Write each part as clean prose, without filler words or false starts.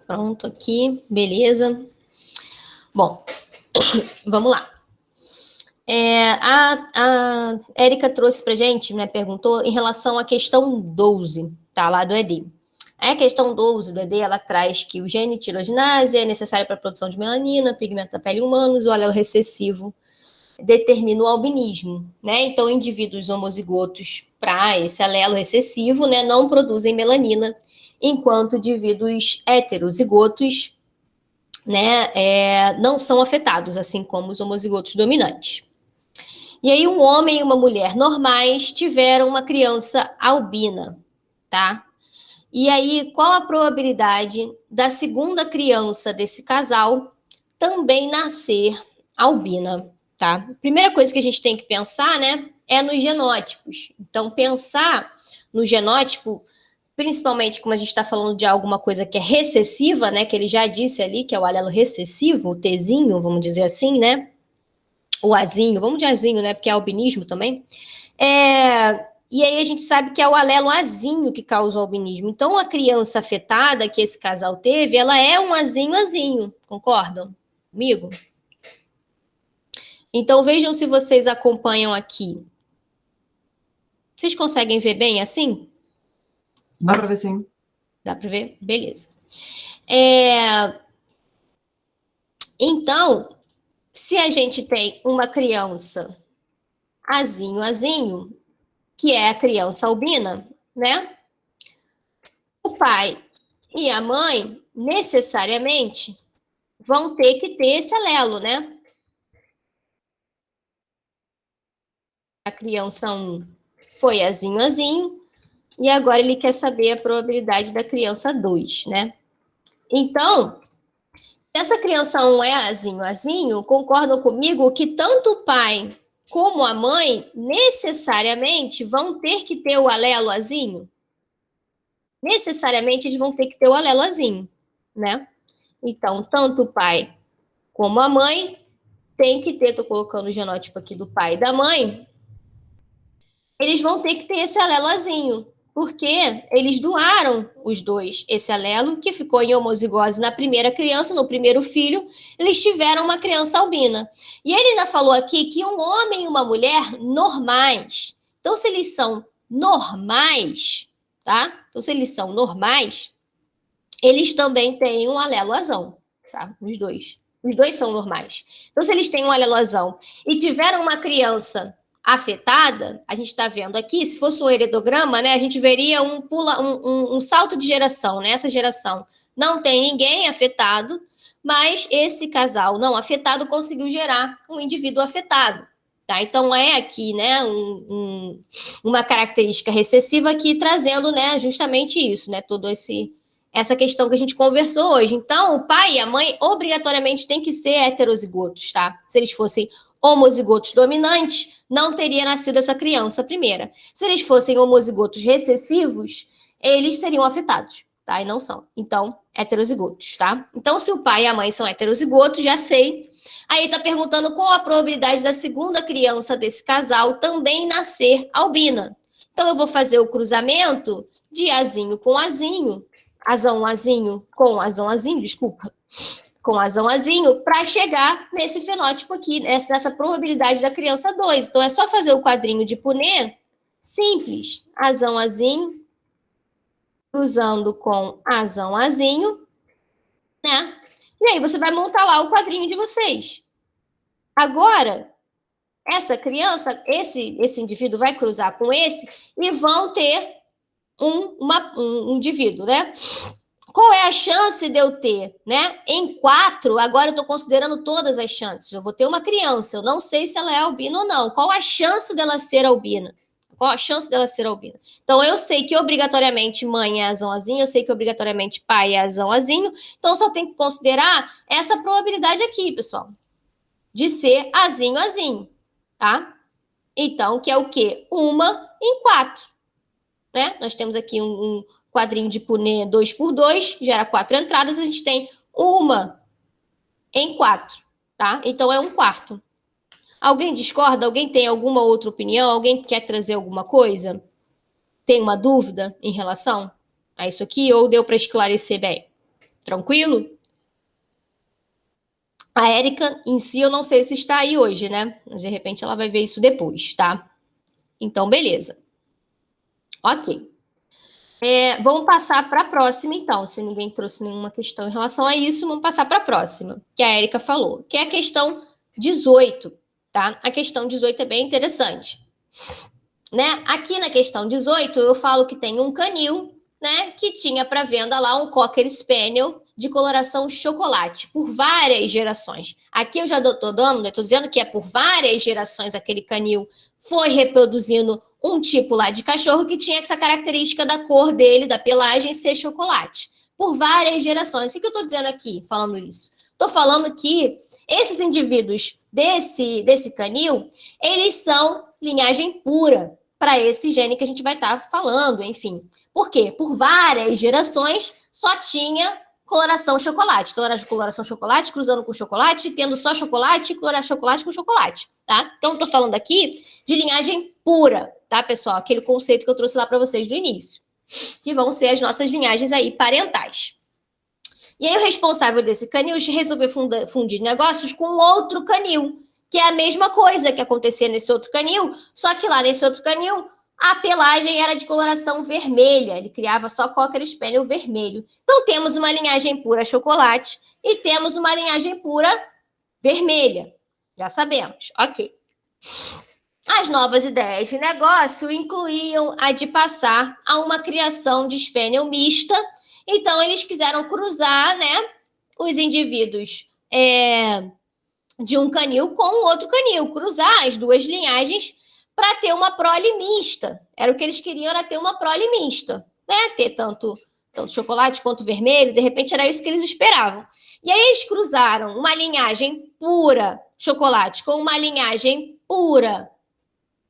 Pronto, aqui, beleza. Bom, vamos lá. A Érica trouxe pra gente, né, perguntou em relação à questão 12, tá, lá do ED. A questão 12 do ED, ela traz que o gene tirosinase é necessário para a produção de melanina, pigmento da pele humanos, o alelo recessivo determina o albinismo, né? Então, indivíduos homozigotos para esse alelo recessivo, né, não produzem melanina, enquanto indivíduos heterozigotos, né, não são afetados, assim como os homozigotos dominantes. E aí, um homem e uma mulher normais tiveram uma criança albina, tá? E aí, qual a probabilidade da segunda criança desse casal também nascer albina, tá? Primeira coisa que a gente tem que pensar, né, é nos genótipos. Então, pensar no genótipo, principalmente como a gente está falando de alguma coisa que é recessiva, né, que ele já disse ali, que é o alelo recessivo, o Tzinho, vamos dizer assim, né, o Azinho, vamos de Azinho, né, porque é albinismo também. E aí a gente sabe que é o alelo azinho que causa o albinismo. Então, a criança afetada que esse casal teve, ela é um azinho, concordam comigo? Então, vejam se vocês acompanham aqui. Vocês conseguem ver bem assim? Dá para ver, sim. Dá para ver? Beleza. Então, se a gente tem uma criança azinho, que é a criança albina, né? O pai e a mãe, necessariamente, vão ter que ter esse alelo, né? A criança 1 foi azinho, e agora ele quer saber a probabilidade da criança 2, né? Então, se essa criança 1 é azinho, concordam comigo que tanto o pai como a mãe necessariamente vão ter que ter o alelo azinho? Necessariamente eles vão ter que ter o alelo azinho, né? Então, tanto o pai como a mãe tem que ter, tô colocando o genótipo aqui do pai e da mãe, eles vão ter que ter esse alelozinho, porque eles doaram os dois esse alelo, que ficou em homozigose na primeira criança, no primeiro filho, eles tiveram uma criança albina. E ele ainda falou aqui que um homem e uma mulher normais. Então, se eles são normais, tá? Então, se eles são normais, eles também têm um alelo azão, tá? Os dois. Os dois são normais. Então, se eles têm um alelozão e tiveram uma criança afetada, a gente está vendo aqui, se fosse um heredograma, né, a gente veria um salto de geração, né? Essa geração não tem ninguém afetado, mas esse casal não afetado conseguiu gerar um indivíduo afetado. Tá? Então, é aqui, né, uma característica recessiva aqui trazendo, né, justamente isso, né, todo essa questão que a gente conversou hoje. Então, o pai e a mãe obrigatoriamente têm que ser heterozigotos, tá? Se eles fossem homozigotos dominantes, não teria nascido essa criança primeira. Se eles fossem homozigotos recessivos, eles seriam afetados, tá? E não são. Então, heterozigotos, tá? Então, se o pai e a mãe são heterozigotos, já sei. Aí tá perguntando qual a probabilidade da segunda criança desse casal também nascer albina. Então, eu vou fazer o cruzamento de azinho com azinho, azão-azinho com azão-azinho, desculpa, com azão-azinho, para chegar nesse fenótipo aqui, nessa probabilidade da criança 2. Então, é só fazer o quadrinho de Punnett, simples, azão-azinho, cruzando com azão-azinho, né? E aí você vai montar lá o quadrinho de vocês. Agora, essa criança, esse indivíduo vai cruzar com esse e vão ter um indivíduo, né? Qual é a chance de eu ter, né? Em 4, agora eu estou considerando todas as chances. Eu vou ter uma criança, eu não sei se ela é albina ou não. Qual a chance dela ser albina? Qual a chance dela ser albina? Então, eu sei que obrigatoriamente mãe é azão-azinho, eu sei que obrigatoriamente pai é azão-azinho, então só tem que considerar essa probabilidade aqui, pessoal, de ser azinho-azinho, tá? Então, que é o quê? 1 em 4, né? Nós temos aqui um quadrinho de Punnett 2x2, gera 4 entradas, a gente tem 1 em 4, tá? Então, é 1/4. Alguém discorda? Alguém tem alguma outra opinião? Alguém quer trazer alguma coisa? Tem uma dúvida em relação a isso aqui? Ou deu para esclarecer bem? Tranquilo? A Érica, em si, eu não sei se está aí hoje, né? Mas, de repente, ela vai ver isso depois, tá? Então, beleza. Ok. Vamos passar para a próxima, então. Se ninguém trouxe nenhuma questão em relação a isso, vamos passar para a próxima, que a Érica falou, que é a questão 18, tá? A questão 18 é bem interessante. Né? Aqui na questão 18, eu falo que tem um canil, né, que tinha para venda lá um Cocker Spaniel de coloração chocolate, por várias gerações. Aqui eu já estou dizendo que é por várias gerações aquele canil foi reproduzindo um tipo lá de cachorro que tinha essa característica da cor dele, da pelagem, ser chocolate. Por várias gerações. O que eu estou dizendo aqui, falando isso? Estou falando que esses indivíduos desse canil, eles são linhagem pura para esse gene que a gente vai estar falando, enfim. Por quê? Por várias gerações só tinha coloração chocolate. Então, era coloração chocolate cruzando com chocolate, tendo só chocolate e coloração chocolate com chocolate, tá? Então, estou falando aqui de linhagem pura, tá, pessoal? Aquele conceito que eu trouxe lá para vocês do início, que vão ser as nossas linhagens aí parentais. E aí, o responsável desse canil resolveu fundir negócios com outro canil, que é a mesma coisa que acontecia nesse outro canil, só que lá nesse outro canil, a pelagem era de coloração vermelha, ele criava só Cocker Spaniel vermelho. Então, temos uma linhagem pura chocolate e temos uma linhagem pura vermelha. Já sabemos, ok. As novas ideias de negócio incluíam a de passar a uma criação de Spaniel mista. Então, eles quiseram cruzar, né, os indivíduos de um canil com o outro canil, cruzar as duas linhagens para ter uma prole mista. Era o que eles queriam, era ter uma prole mista, né? Ter tanto chocolate quanto vermelho, de repente era isso que eles esperavam. E aí eles cruzaram uma linhagem pura chocolate com uma linhagem pura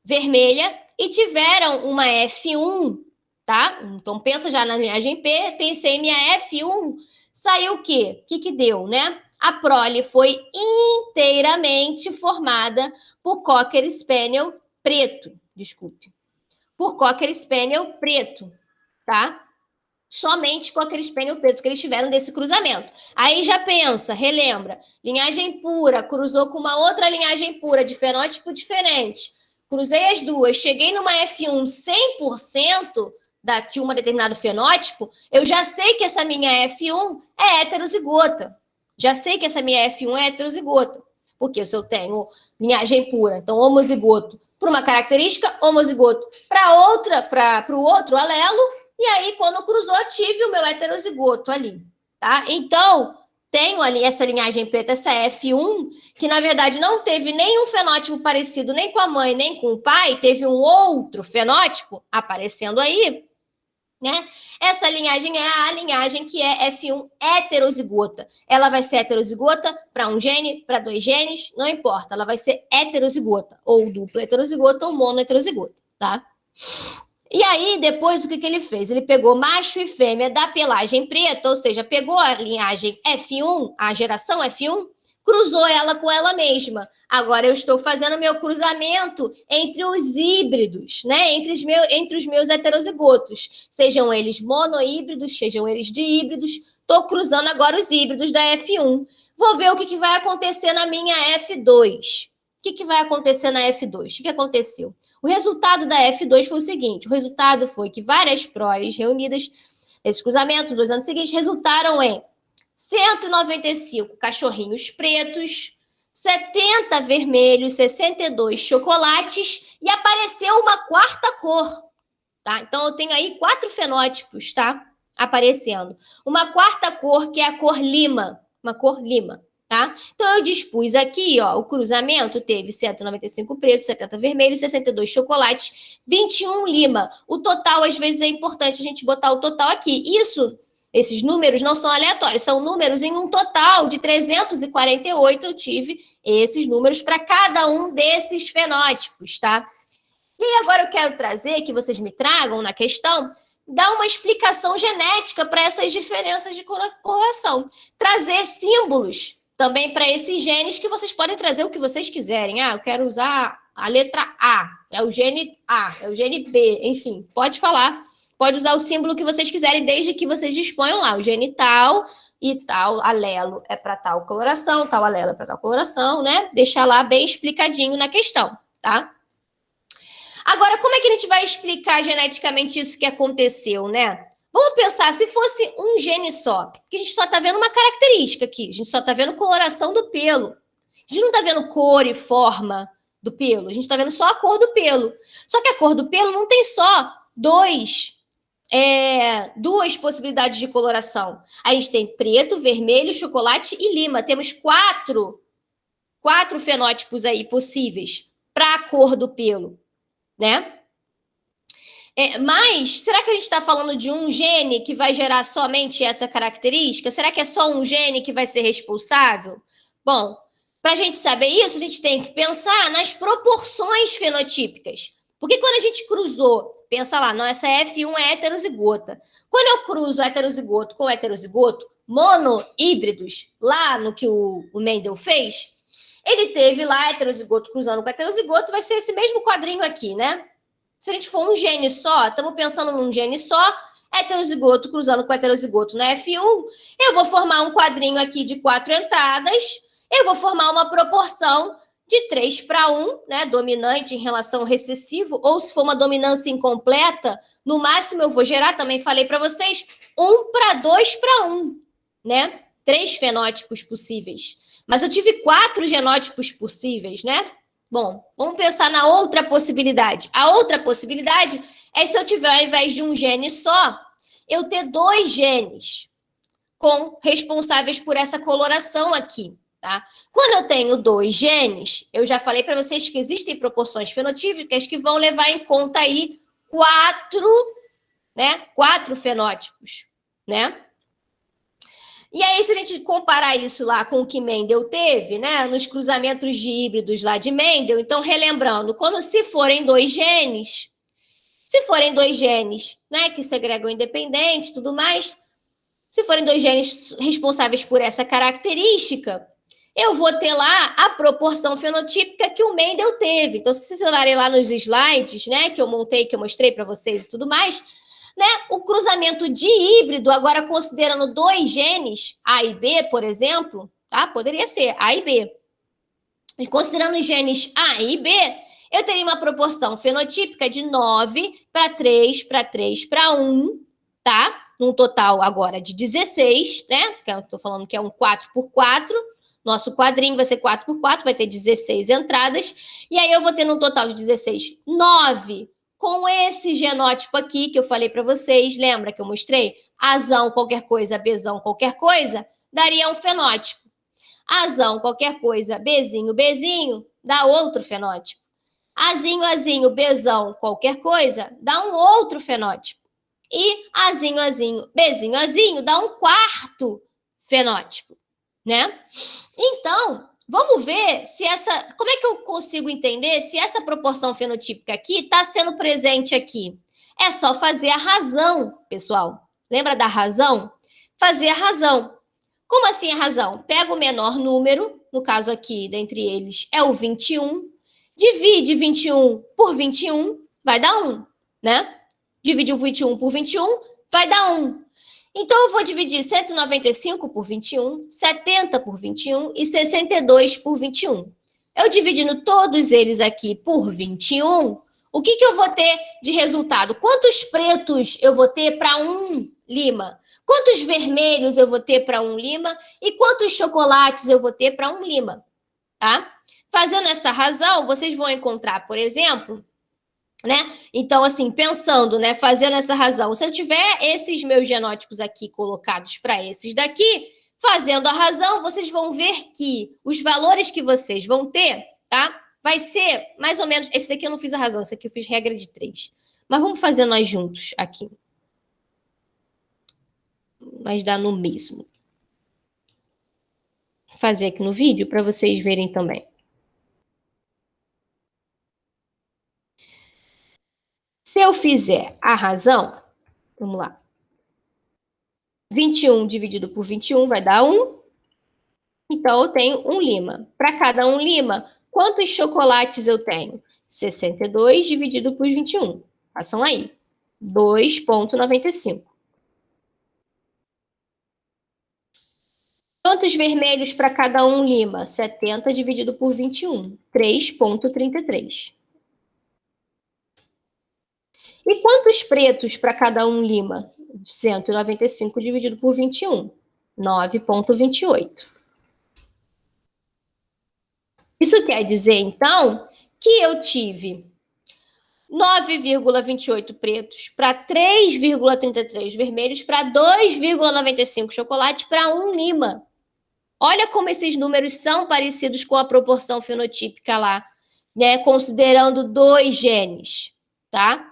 vermelha e tiveram uma F1, tá? Então pensa já na linhagem P, pensei em minha F1, saiu o quê? O que deu, né? A prole foi inteiramente formada por Cocker Spaniel preto, desculpe. Por Cocker Spaniel preto, tá? Somente Cocker Spaniel preto que eles tiveram desse cruzamento. Aí já pensa, relembra, linhagem pura, cruzou com uma outra linhagem pura de fenótipo diferente. Cruzei as duas, cheguei numa F1 100% de um determinado fenótipo, eu já sei que essa minha F1 é heterozigota. Já sei que essa minha F1 é heterozigota. Porque se eu tenho linhagem pura, então homozigoto para uma característica, homozigoto para o outro alelo, e aí quando cruzou, tive o meu heterozigoto ali, tá? Então, tenho ali essa linhagem preta, essa F1, que na verdade não teve nenhum fenótipo parecido nem com a mãe, nem com o pai, teve um outro fenótipo aparecendo aí, né? Essa linhagem é a linhagem que é F1 heterozigota. Ela vai ser heterozigota para um gene, para dois genes, não importa. Ela vai ser heterozigota, ou dupla heterozigota, ou monoheterozigota, tá? E aí, depois, o que ele fez? Ele pegou macho e fêmea da pelagem preta, ou seja, pegou a linhagem F1, a geração F1, cruzou ela com ela mesma. Agora eu estou fazendo meu cruzamento entre os híbridos, né? Entre os meus heterozigotos. Sejam eles monohíbridos, sejam eles dihíbridos. Estou cruzando agora os híbridos da F1. Vou ver o que vai acontecer na minha F2. O que vai acontecer na F2? O que aconteceu? O resultado da F2 foi o seguinte. O resultado foi que várias proles reunidas nesses cruzamentos, nos 2 anos seguintes, resultaram em 195 cachorrinhos pretos, 70 vermelhos, 62 chocolates e apareceu uma quarta cor, tá? Então, eu tenho aí 4 fenótipos, tá? Aparecendo. Uma quarta cor, que é a cor lima, uma cor lima, tá? Então, eu dispus aqui, ó, o cruzamento teve 195 pretos, 70 vermelhos, 62 chocolates, 21 lima. O total, às vezes, é importante a gente botar o total aqui. Esses números não são aleatórios, são números em um total de 348. Eu tive esses números para cada um desses fenótipos, tá? E agora eu quero trazer, que vocês me tragam na questão, dar uma explicação genética para essas diferenças de coloração. Trazer símbolos também para esses genes, que vocês podem trazer o que vocês quiserem. Ah, eu quero usar a letra A, é o gene A, é o gene B, enfim, pode falar. Pode usar o símbolo que vocês quiserem, desde que vocês disponham lá, o gene tal, e tal alelo é para tal coloração, tal alelo é para tal coloração, né? Deixar lá bem explicadinho na questão, tá? Agora, como é que a gente vai explicar geneticamente isso que aconteceu, né? Vamos pensar, se fosse um gene só, porque a gente só está vendo uma característica aqui, a gente só está vendo coloração do pelo. A gente não está vendo cor e forma do pelo, a gente está vendo só a cor do pelo. Só que a cor do pelo não tem só duas possibilidades de coloração. A gente tem preto, vermelho, chocolate e lima. Temos quatro fenótipos aí possíveis para a cor do pelo, né? Mas será que a gente está falando de um gene que vai gerar somente essa característica? Será que é só um gene que vai ser responsável? Bom, para a gente saber isso, a gente tem que pensar nas proporções fenotípicas. Porque quando a gente cruzou, pensa lá, essa F1 é heterozigota. Quando eu cruzo heterozigoto com heterozigoto, monohíbridos, lá no que o Mendel fez, ele teve lá heterozigoto cruzando com heterozigoto, vai ser esse mesmo quadrinho aqui, né? Se a gente for um gene só, estamos pensando num gene só, heterozigoto cruzando com heterozigoto na F1, eu vou formar um quadrinho aqui de 4 entradas, eu vou formar uma proporção de 3:1, né, dominante em relação ao recessivo, ou se for uma dominância incompleta, no máximo eu vou gerar, também falei para vocês, 1:2:1, né? 3 fenótipos possíveis. Mas eu tive 4 genótipos possíveis, né? Bom, vamos pensar na outra possibilidade. A outra possibilidade é se eu tiver, ao invés de um gene só, eu ter 2 genes responsáveis por essa coloração aqui, tá? Quando eu tenho 2 genes, eu já falei para vocês que existem proporções fenotípicas que vão levar em conta aí 4 fenótipos, né? E aí, se a gente comparar isso lá com o que Mendel teve, né, nos cruzamentos de híbridos lá de Mendel, então, relembrando, se forem 2 genes, né, que segregam independentes e tudo mais, se forem 2 genes responsáveis por essa característica, eu vou ter lá a proporção fenotípica que o Mendel teve. Então, se vocês olharem lá nos slides, né, que eu montei, que eu mostrei para vocês e tudo mais, né, o cruzamento de híbrido, agora considerando 2 genes, A e B, por exemplo, tá? Poderia ser A e B. E considerando os genes A e B, eu teria uma proporção fenotípica de 9:3:1, tá? Num total agora de 16, né? Que eu tô falando que é um 4x4. Nosso quadrinho vai ser 4x4, vai ter 16 entradas. E aí eu vou ter num total de 16, 9 com esse genótipo aqui que eu falei para vocês. Lembra que eu mostrei? Azão qualquer coisa, Bzão qualquer coisa, daria um fenótipo. Azão qualquer coisa, Bzinho, Bzinho, dá outro fenótipo. Azinho, Azinho, Bzão qualquer coisa, dá um outro fenótipo. E Azinho, Azinho, Bzinho, Azinho, dá um 4º fenótipo, né? Então, vamos ver se como é que eu consigo entender se essa proporção fenotípica aqui está sendo presente aqui. É só fazer a razão, pessoal. Lembra da razão? Fazer a razão. Como assim a razão? Pega o menor número, no caso aqui, dentre eles, é o 21. Divide 21 por 21, vai dar 1, né? Divide o 21 por 21, vai dar 1. Então, eu vou dividir 195 por 21, 70 por 21 e 62 por 21. Eu dividindo todos eles aqui por 21, o que eu vou ter de resultado? Quantos pretos eu vou ter para 1 lima? Quantos vermelhos eu vou ter para 1 lima? E quantos chocolates eu vou ter para 1 lima? Tá? Fazendo essa razão, vocês vão encontrar, por exemplo, né? Então, assim, pensando, né, fazendo essa razão, se eu tiver esses meus genótipos aqui colocados para esses daqui, fazendo a razão, vocês vão ver que os valores que vocês vão ter, tá? Vai ser mais ou menos, esse daqui eu não fiz a razão, esse aqui eu fiz regra de 3. Mas vamos fazer nós juntos aqui. Mas dá no mesmo. Vou fazer aqui no vídeo para vocês verem também. Se eu fizer a razão, vamos lá. 21 dividido por 21 vai dar 1. Então, eu tenho 1 lima. Para cada 1 lima, quantos chocolates eu tenho? 62 dividido por 21. Façam aí. 2,95. Quantos vermelhos para cada um, Lima? 70 dividido por 21. 3,33. E quantos pretos para cada um, Lima? 195 dividido por 21. 9,28. Isso quer dizer, então, que eu tive 9,28 pretos para 3,33 vermelhos para 2,95 chocolate para 1 Lima. Olha como esses números são parecidos com a proporção fenotípica lá, né? Considerando 2 genes, tá?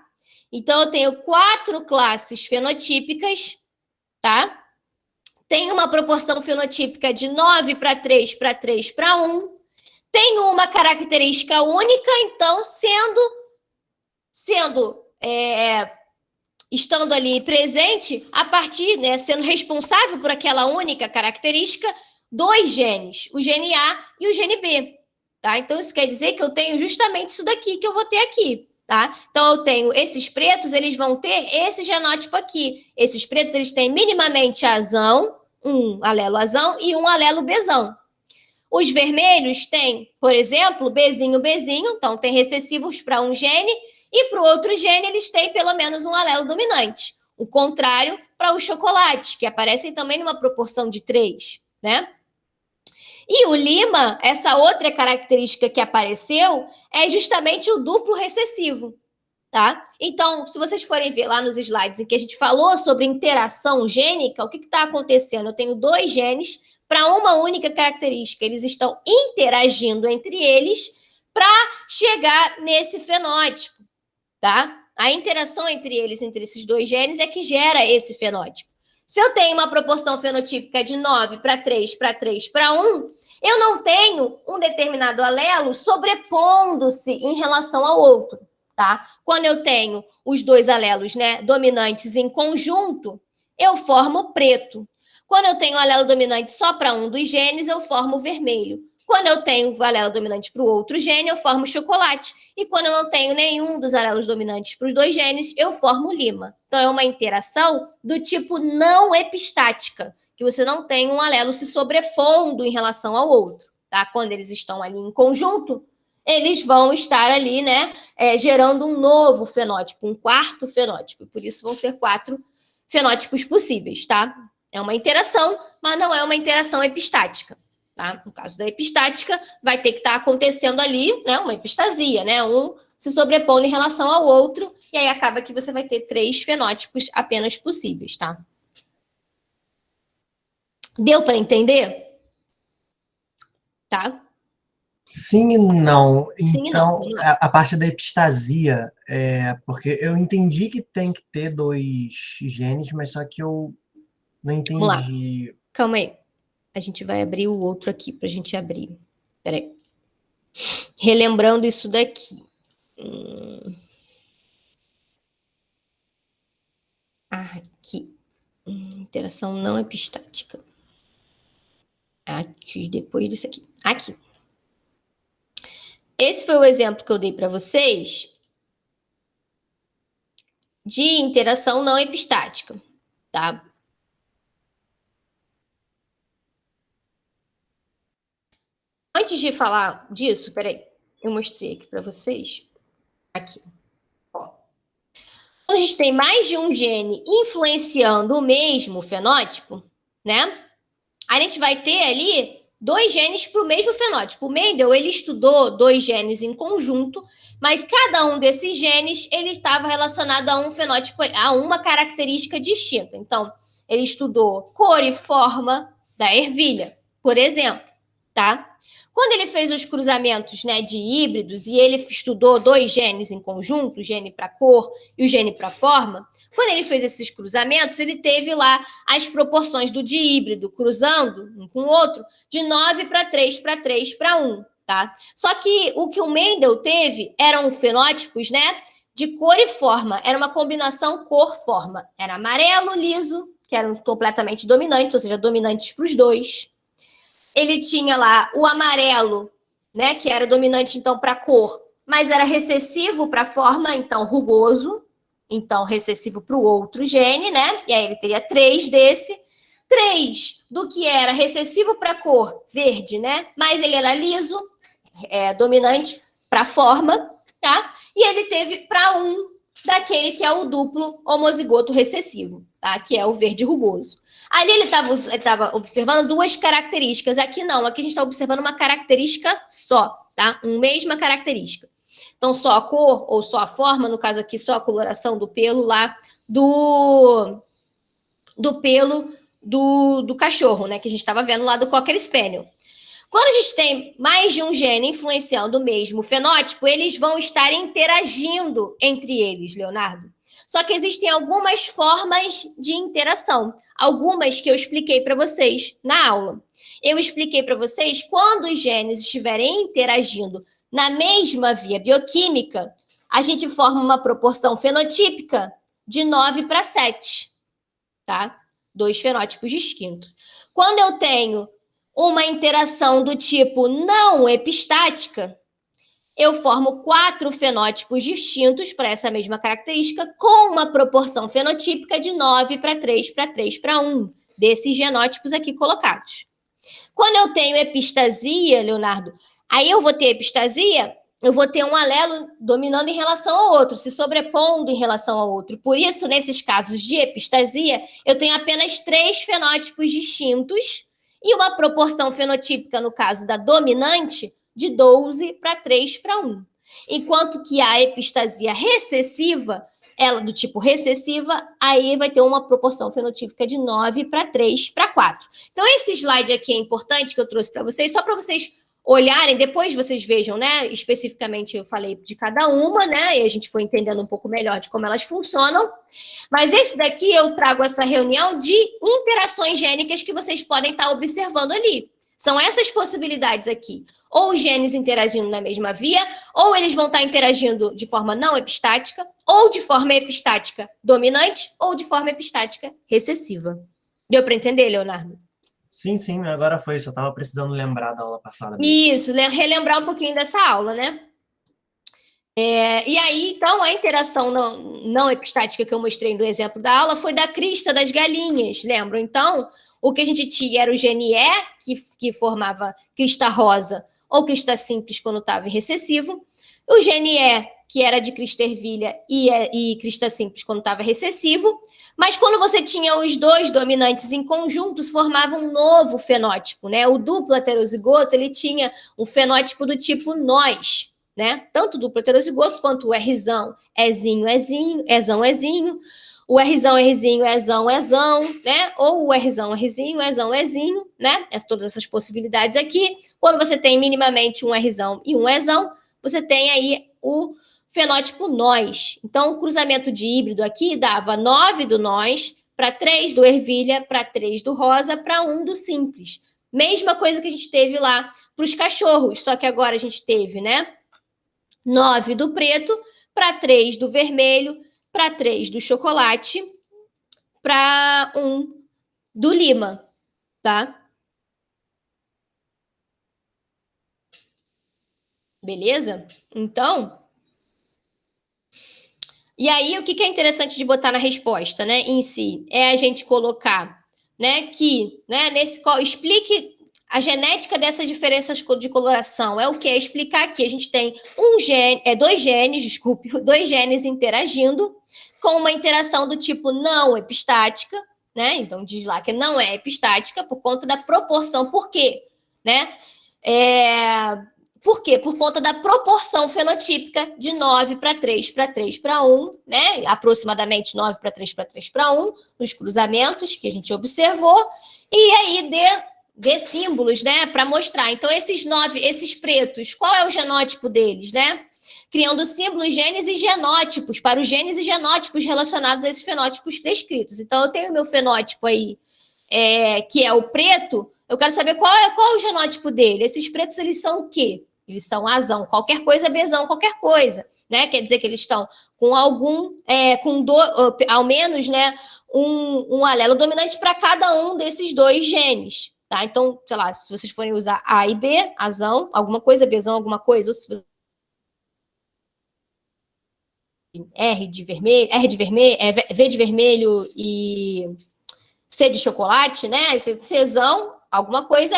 Então, eu tenho 4 classes fenotípicas, tá? Tem uma proporção fenotípica de 9 para 3 para 3 para 1. Tem uma característica única, então, estando ali presente, a partir, né, sendo responsável por aquela única característica, 2 genes, o gene A e o gene B, tá? Então, isso quer dizer que eu tenho justamente isso daqui que eu vou ter aqui, tá? Então, eu tenho esses pretos, eles vão ter esse genótipo aqui. Esses pretos, eles têm minimamente azão, um alelo azão e um alelo bezão. Os vermelhos têm, por exemplo, Bzinho, Bzinho, então tem recessivos para um gene, e para o outro gene eles têm pelo menos um alelo dominante. O contrário para os chocolates, que aparecem também numa proporção de 3, né? E o Lima, essa outra característica que apareceu, é justamente o duplo recessivo, tá? Então, se vocês forem ver lá nos slides em que a gente falou sobre interação gênica, o que está acontecendo? Eu tenho 2 genes para uma única característica. Eles estão interagindo entre eles para chegar nesse fenótipo, tá? A interação entre eles, entre esses 2 genes, é que gera esse fenótipo. Se eu tenho uma proporção fenotípica de 9 para 3 para 3 para 1, eu não tenho um determinado alelo sobrepondo-se em relação ao outro, tá? Quando eu tenho os 2 alelos, né, dominantes em conjunto, eu formo preto. Quando eu tenho o alelo dominante só para um dos genes, eu formo vermelho. Quando eu tenho o alelo dominante para o outro gene, eu formo chocolate. E quando eu não tenho nenhum dos alelos dominantes para os 2 genes, eu formo Lima. Então, é uma interação do tipo não epistática, que você não tem um alelo se sobrepondo em relação ao outro, tá? Quando eles estão ali em conjunto, eles vão estar ali, né, gerando um novo fenótipo, um quarto fenótipo. Por isso, vão ser 4 fenótipos possíveis, tá? É uma interação, mas não é uma interação epistática. Tá? No caso da epistática, vai ter que estar acontecendo ali, né, uma epistasia, né, um se sobrepondo em relação ao outro, e aí acaba que você vai ter 3 fenótipos apenas possíveis, tá? Deu para entender? Tá? Sim e não. Sim e não. Então, a parte da epistasia, porque eu entendi que tem que ter 2 genes, mas só que eu não Vamos lá. entendi. Calma aí. A gente vai abrir o outro aqui para a gente abrir. Peraí. Relembrando isso daqui. Aqui. Interação não epistática. Aqui, depois disso aqui. Aqui. Esse foi o exemplo que eu dei para vocês de interação não epistática, tá? Antes de falar disso, peraí, eu mostrei aqui para vocês. Aqui. Ó. Quando a gente tem mais de um gene influenciando o mesmo fenótipo, né? A gente vai ter ali 2 genes para o mesmo fenótipo. O Mendel, ele estudou 2 genes em conjunto, mas cada um desses genes, ele estava relacionado a um fenótipo, a uma característica distinta. Então, ele estudou cor e forma da ervilha, por exemplo, tá? Quando ele fez os cruzamentos, né, de híbridos e ele estudou 2 genes em conjunto, o gene para cor e o gene para forma, quando ele fez esses cruzamentos, ele teve lá as proporções do híbrido cruzando um com o outro de 9 para 3 para 3 para 1, tá? Só que o Mendel teve eram fenótipos, né, de cor e forma, era uma combinação cor-forma. Era amarelo, liso, que eram completamente dominantes, ou seja, dominantes para os 2. Ele tinha lá o amarelo, né, que era dominante, então, para a cor, mas era recessivo para a forma, então, rugoso, então, recessivo para o outro gene, né, e aí ele teria 3 desse. 3 do que era recessivo para a cor verde, né? Mas ele era liso, dominante para a forma, tá? E ele teve para 1 daquele que é o duplo homozigoto recessivo, tá? Que é o verde rugoso. Ali ele estava observando 2 características. Aqui não, aqui a gente está observando uma característica só, tá? Uma mesma característica. Então, só a cor ou só a forma, no caso aqui, só a coloração do pelo lá do pelo do cachorro, né? Que a gente estava vendo lá do Cocker Spaniel. Quando a gente tem mais de um gene influenciando o mesmo fenótipo, eles vão estar interagindo entre eles, Leonardo. Só que existem algumas formas de interação, algumas que eu expliquei para vocês na aula. Eu expliquei para vocês quando os genes estiverem interagindo na mesma via bioquímica, a gente forma uma proporção fenotípica de 9:7, tá? 2 fenótipos distintos. Quando eu tenho uma interação do tipo não epistática, eu formo 4 fenótipos distintos para essa mesma característica, com uma proporção fenotípica de 9:3:3:1, desses genótipos aqui colocados. Quando eu tenho epistasia, Leonardo, aí eu vou ter epistasia, eu vou ter um alelo dominando em relação ao outro, se sobrepondo em relação ao outro. Por isso, nesses casos de epistasia, eu tenho apenas 3 fenótipos distintos e uma proporção fenotípica, no caso da dominante, de 12:3:1. Enquanto que a epistasia recessiva, ela do tipo recessiva, aí vai ter uma proporção fenotípica de 9:3:4. Então, esse slide aqui é importante que eu trouxe para vocês, só para vocês olharem, depois vocês vejam, né? Especificamente eu falei de cada uma, né? E a gente foi entendendo um pouco melhor de como elas funcionam. Mas esse daqui eu trago essa reunião de interações gênicas que vocês podem estar observando ali. São essas possibilidades aqui. Ou os genes interagindo na mesma via, ou eles vão estar interagindo de forma não epistática, ou de forma epistática dominante, ou de forma epistática recessiva. Deu para entender, Leonardo? Sim, sim, agora foi isso. Eu estava precisando lembrar da aula passada. Isso, relembrar um pouquinho dessa aula, né? E aí, então, a interação não epistática que eu mostrei no exemplo da aula foi da crista das galinhas, lembram? Então, o que a gente tinha era o gene E, que formava crista rosa ou crista simples quando estava em recessivo, o gene E, que era de crista ervilha e crista simples quando estava recessivo, mas quando você tinha os 2 dominantes em conjuntos, formava um novo fenótipo, né? O duplo heterozigoto, ele tinha um fenótipo do tipo nós, né? Tanto o duplo heterozigoto quanto o Rzão, Ezinho, Ezinho, Ezão, Ezinho, o Rzão, Rzinho, Ezão, Ezão, né? Ou o Rzão, Rzinho, Ezão, Ezinho, né? Todas essas possibilidades aqui. Quando você tem minimamente um Rzão e um Ezão, você tem aí o fenótipo nós. Então, o cruzamento de híbrido aqui dava 9 do nós, para 3 do ervilha, para 3 do rosa, para 1 do simples. Mesma coisa que a gente teve lá para os cachorros, só que agora a gente teve, né? 9 do preto, para 3 do vermelho, para 3 do chocolate, para 1 do lima, tá? Beleza? Então, e aí o que é interessante de botar na resposta, né, em si, é a gente colocar, né, que, né, explique a genética dessas diferenças de coloração. É o que? É explicar que a gente tem 2 genes, desculpe, 2 genes interagindo com uma interação do tipo não epistática, né? Então diz lá que não é epistática por conta da proporção. Por quê? Né? Por quê? Por conta da proporção fenotípica de 9:3:3:1, né? Aproximadamente 9:3:3:1, nos cruzamentos que a gente observou, e aí de símbolos, né? Para mostrar. Então, esses pretos, qual é o genótipo deles, né? Criando símbolos, genes e genótipos, para os genes e genótipos relacionados a esses fenótipos descritos. Então, eu tenho o meu fenótipo aí, que é o preto, eu quero saber qual é o genótipo dele. Esses pretos, eles são o quê? Eles são azão, qualquer coisa, bezão, qualquer coisa, né? Quer dizer que eles estão com ao menos, né, um alelo dominante para cada um desses 2 genes, tá? Então, sei lá, se vocês forem usar A e B, azão, alguma coisa, bezão, alguma coisa, ou se você V de vermelho e C de chocolate, né? Czão, alguma coisa,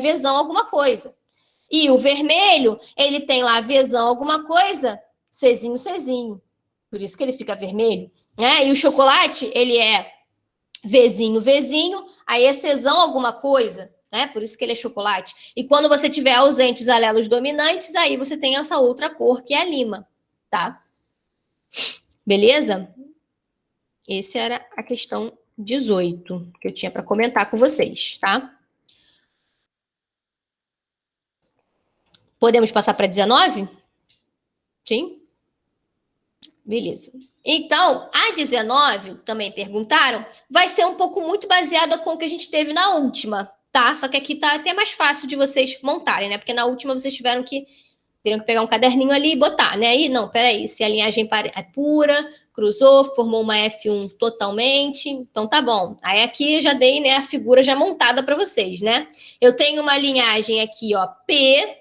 Vzão, alguma coisa. E o vermelho, ele tem lá Vzão, alguma coisa, Czinho, Czinho. Por isso que ele fica vermelho, né? E o chocolate, ele é Vzinho, Vzinho, aí é Czão, alguma coisa, né? Por isso que ele é chocolate. E quando você tiver ausente os alelos dominantes, aí você tem essa outra cor, que é a lima, tá? Beleza? Essa era a questão 18 que eu tinha para comentar com vocês, tá? Podemos passar para 19? Sim? Beleza. Então, a 19, também perguntaram, vai ser um pouco muito baseada com o que a gente teve na última, tá? Só que aqui tá até mais fácil de vocês montarem, né? Porque na última vocês teriam que pegar um caderninho ali e botar, né? E não, peraí, se a linhagem é pura, cruzou, formou uma F1 totalmente, então tá bom. Aí aqui eu já dei, né, a figura já montada para vocês, né? Eu tenho uma linhagem aqui, ó, P,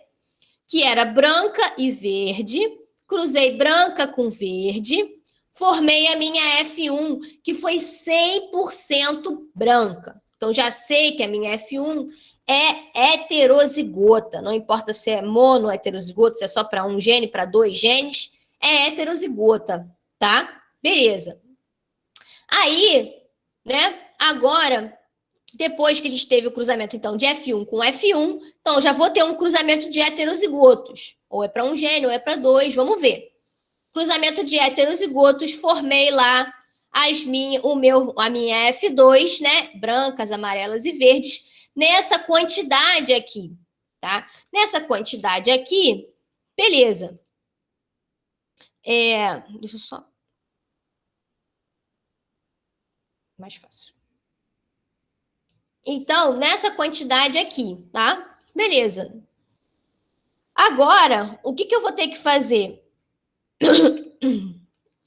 que era branca e verde, cruzei branca com verde, formei a minha F1, que foi 100% branca. Então, já sei que a minha F1 é heterozigota, não importa se é mono heterozigota, se é só para um gene, para 2 genes, é heterozigota, tá? Beleza. Aí, né, agora, depois que a gente teve o cruzamento, então, de F1 com F1, então já vou ter um cruzamento de heterozigotos. Ou é para um gene, ou é para 2, vamos ver. Cruzamento de heterozigotos, formei lá a minha F2, né? Brancas, amarelas e verdes, nessa quantidade aqui, tá? Nessa quantidade aqui, beleza. Deixa eu só... Mais fácil. Então, nessa quantidade aqui, tá? Beleza. Agora, o que eu vou ter que fazer?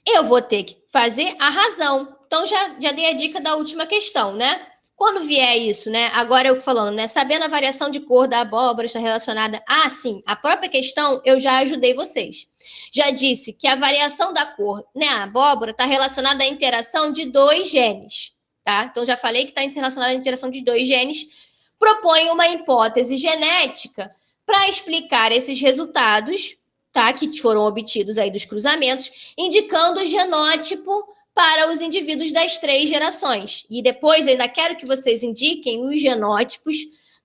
Eu vou ter que fazer a razão. Então, já dei a dica da última questão, né? Quando vier isso, né? Agora eu falando, né? Sabendo a variação de cor da abóbora está relacionada... Ah, sim, a própria questão eu já ajudei vocês. Já disse que a variação da cor, né? A abóbora está relacionada à interação de 2 genes, tá? Então, já falei que está relacionada à interação de 2 genes. Propõe uma hipótese genética para explicar esses resultados, tá? Que foram obtidos aí dos cruzamentos, indicando o genótipo para os indivíduos das 3 gerações. E depois eu ainda quero que vocês indiquem os genótipos,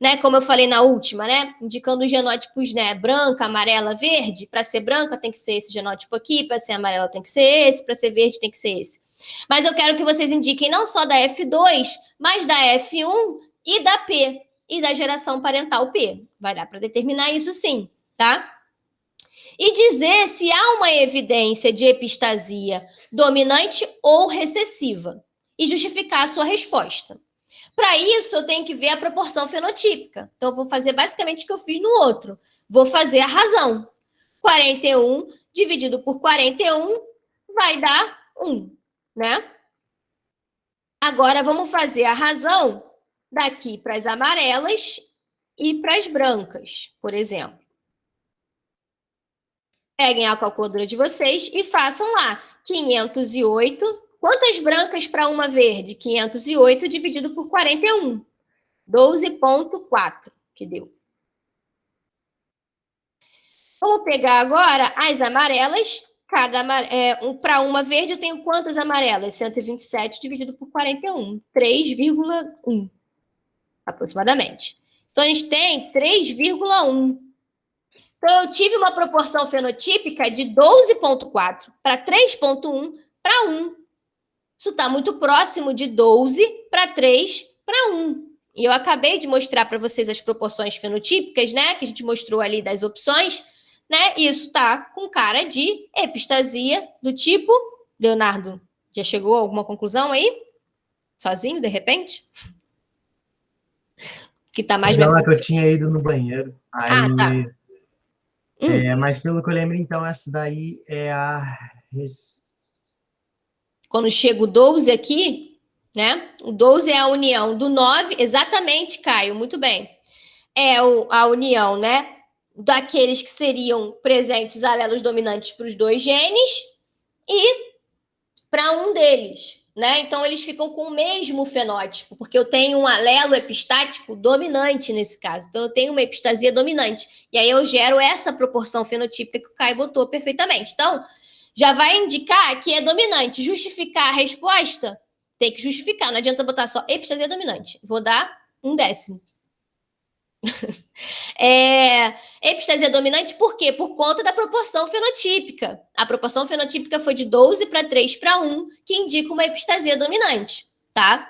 né? Como eu falei na última, né? Indicando os genótipos, né? Branca, amarela, verde. Para ser branca tem que ser esse genótipo aqui, para ser amarela tem que ser esse, para ser verde tem que ser esse. Mas eu quero que vocês indiquem não só da F2, mas da F1 e da P, e da geração parental P. Vai dar para determinar isso sim, tá? E dizer se há uma evidência de epistasia dominante ou recessiva e justificar a sua resposta. Para isso, eu tenho que ver a proporção fenotípica. Então, eu vou fazer basicamente o que eu fiz no outro. Vou fazer a razão. 41 dividido por 41 vai dar 1, né? Agora, vamos fazer a razão daqui para as amarelas e para as brancas, por exemplo. Peguem a calculadora de vocês e façam lá. 508. Quantas brancas para uma verde? 508 dividido por 41. 12,4 que deu. Vamos pegar agora as amarelas. Para uma verde, eu tenho quantas amarelas? 127 dividido por 41. 3,1 aproximadamente. Então, a gente tem 3,1. Então, eu tive uma proporção fenotípica de 12,4 para 3,1 para 1. Isso está muito próximo de 12 para 3 para 1. E eu acabei de mostrar para vocês as proporções fenotípicas, né? Que a gente mostrou ali das opções, né? E isso está com cara de epistasia do tipo... Leonardo, já chegou a alguma conclusão aí? Sozinho, de repente? Que está mais... Não, é que eu tinha ido no banheiro. Aí... Ah, tá. Mas pelo que eu lembro, então, essa daí é a... Quando chega o 12 aqui, né? O 12 é a união do 9, exatamente, Caio, muito bem. É a união, né? Daqueles que seriam presentes alelos dominantes para os 2 genes e para um deles, né? Então, eles ficam com o mesmo fenótipo, porque eu tenho um alelo epistático dominante nesse caso. Então, eu tenho uma epistasia dominante. E aí, eu gero essa proporção fenotípica que o Caio botou perfeitamente. Então, já vai indicar que é dominante. Justificar a resposta? Tem que justificar. Não adianta botar só epistasia dominante. Vou dar 1/10. Epistasia dominante por quê? Por conta da proporção fenotípica. A proporção fenotípica foi de 12 para 3 para 1, que indica uma epistasia dominante, tá?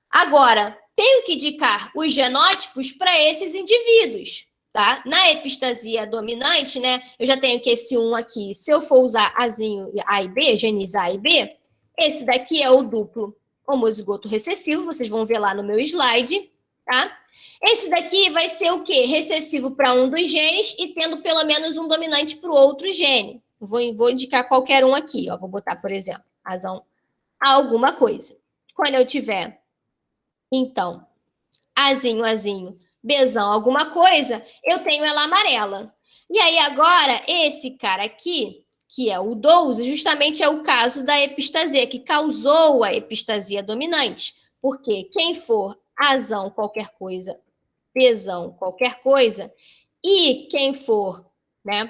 Agora, tenho que indicar os genótipos para esses indivíduos, tá? Na epistasia dominante, né, eu já tenho que esse 1 aqui, se eu for usar Azinho A e B, genes A e B, esse daqui é o duplo homozigoto recessivo, vocês vão ver lá no meu slide, tá? Esse daqui vai ser o quê? Recessivo para um dos genes e tendo pelo menos um dominante para o outro gene. Vou indicar qualquer um aqui, ó. Vou botar, por exemplo, razão a alguma coisa. Quando eu tiver, então, Azinho, Bzão, alguma coisa, eu tenho ela amarela. E aí, agora, esse cara aqui, que é o 12, justamente é o caso da epistasia, que causou a epistasia dominante. Porque quem for Azão qualquer coisa, Bzão qualquer coisa, e quem for, né,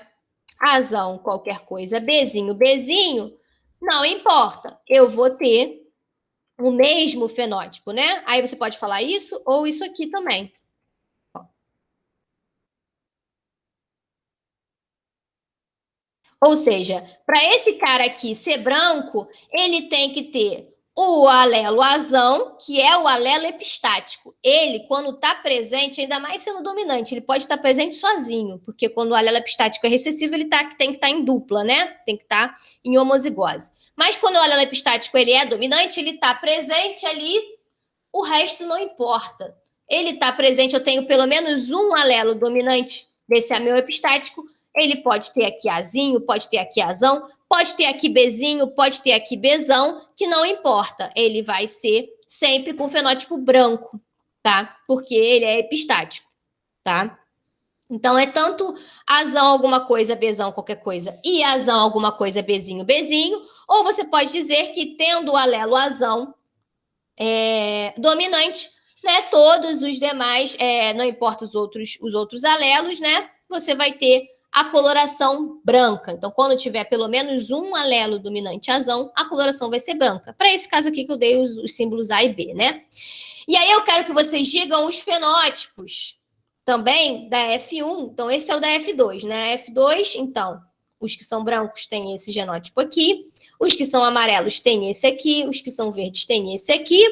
Azão qualquer coisa, Bzinho, não importa, eu vou ter o mesmo fenótipo, né? Aí você pode falar isso ou isso aqui também. Ou seja, para esse cara aqui ser branco, ele tem que ter o alelo azão, que é o alelo epistático. Ele, quando está presente, ainda mais sendo dominante, ele pode estar presente sozinho, porque quando o alelo epistático é recessivo, ele tem que estar em dupla, né? Tem que estar em homozigose. Mas quando o alelo epistático ele é dominante, ele está presente ali, o resto não importa. Ele está presente, eu tenho pelo menos um alelo dominante desse ameu epistático, ele pode ter aqui Azinho, pode ter aqui Azão, pode ter aqui Bzinho, pode ter aqui Bzão, que não importa, ele vai ser sempre com fenótipo branco, tá? Porque ele é epistático, tá? Então, é tanto Azão alguma coisa, Bzão qualquer coisa, e Azão alguma coisa, Bzinho, ou você pode dizer que tendo o alelo Azão dominante, né, todos os demais, não importa os outros alelos, né, você vai ter a coloração branca. Então, quando tiver pelo menos um alelo dominante azão, a coloração vai ser branca. Para esse caso aqui que eu dei os símbolos A e B, né? E aí eu quero que vocês digam os fenótipos também da F1. Então, esse é o da F2, né? F2, então, os que são brancos têm esse genótipo aqui, os que são amarelos têm esse aqui, os que são verdes têm esse aqui.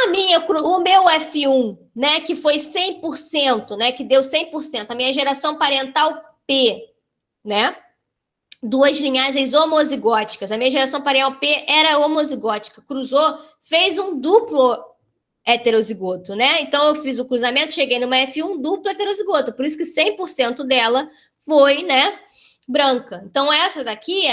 O meu F1, né, que foi 100%, né, que deu 100%, a minha geração parental P, né, duas linhagens homozigóticas. A minha geração parental P era homozigótica, cruzou, fez um duplo heterozigoto, né? Então, eu fiz o cruzamento, cheguei numa F1 duplo heterozigoto, por isso que 100% dela foi, né, branca. Então, essa daqui,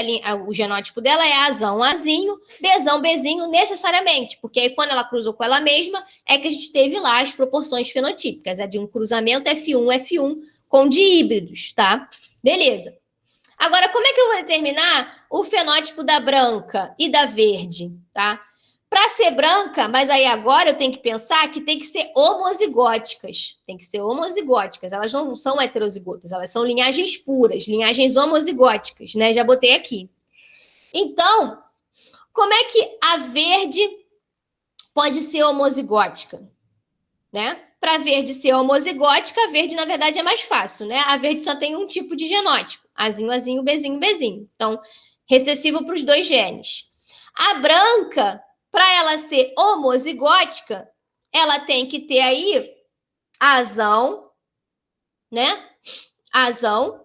o genótipo dela é Azão, Azinho, Bzão, Bzinho, necessariamente, porque aí quando ela cruzou com ela mesma, é que a gente teve lá as proporções fenotípicas, é de um cruzamento F1 com dihíbridos, tá? Beleza. Agora, como é que eu vou determinar o fenótipo da branca e da verde, tá? Para ser branca, mas aí agora eu tenho que pensar que tem que ser homozigóticas. Tem que ser homozigóticas. Elas não são heterozigotas, elas são linhagens puras, linhagens homozigóticas, né? Já botei aqui. Então, como é que a verde pode ser homozigótica, né? Para a verde ser homozigótica, a verde, na verdade, é mais fácil, né? A verde só tem um tipo de genótipo. Azinho, Azinho, Bzinho. Então, recessivo para os dois genes. A branca, para ela ser homozigótica, ela tem que ter aí Azão, né? Azão,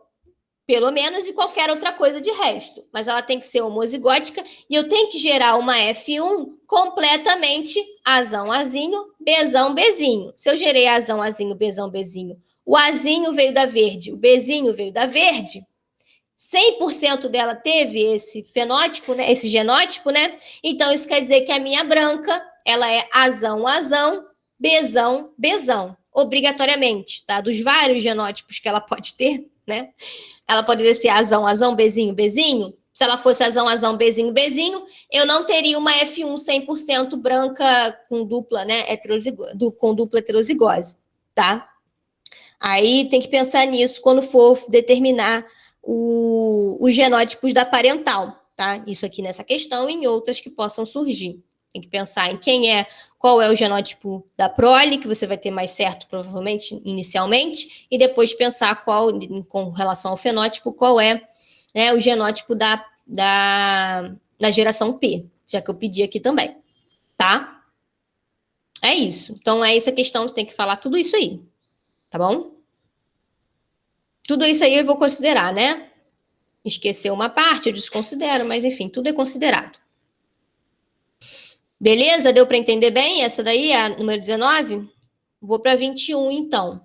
pelo menos, e qualquer outra coisa de resto. Mas ela tem que ser homozigótica e eu tenho que gerar uma F1 completamente Azão, Azinho, Bzão, Bzinho. Se eu gerei Azão, Azinho, Bzão, Bzinho, o Azinho veio da verde, o Bzinho veio da verde, 100% dela teve esse fenótipo, né? Esse genótipo, né? Então, isso quer dizer que a minha branca, ela é Azão, Azão, Bzão, Bzão, obrigatoriamente, tá? Dos vários genótipos que ela pode ter, né? Ela pode ser Azão, Azão, Bzinho, Se ela fosse azão, Bzinho, Bzinho, eu não teria uma F1 100% branca com dupla, né, com dupla heterozigose, tá? Aí tem que pensar nisso quando for determinar os genótipos da parental, tá? Isso aqui nessa questão e em outras que possam surgir. Tem que pensar em qual é o genótipo da prole, que você vai ter mais certo, provavelmente, inicialmente, e depois pensar com relação ao fenótipo, qual é, né, o genótipo da geração P, já que eu pedi aqui também, tá? É isso. Então, é essa questão, você tem que falar tudo isso aí, tá bom? Tudo isso aí eu vou considerar, né? Esquecer uma parte, eu desconsidero, mas enfim, tudo é considerado. Beleza? Deu para entender bem essa daí, a número 19? Vou para 21, então.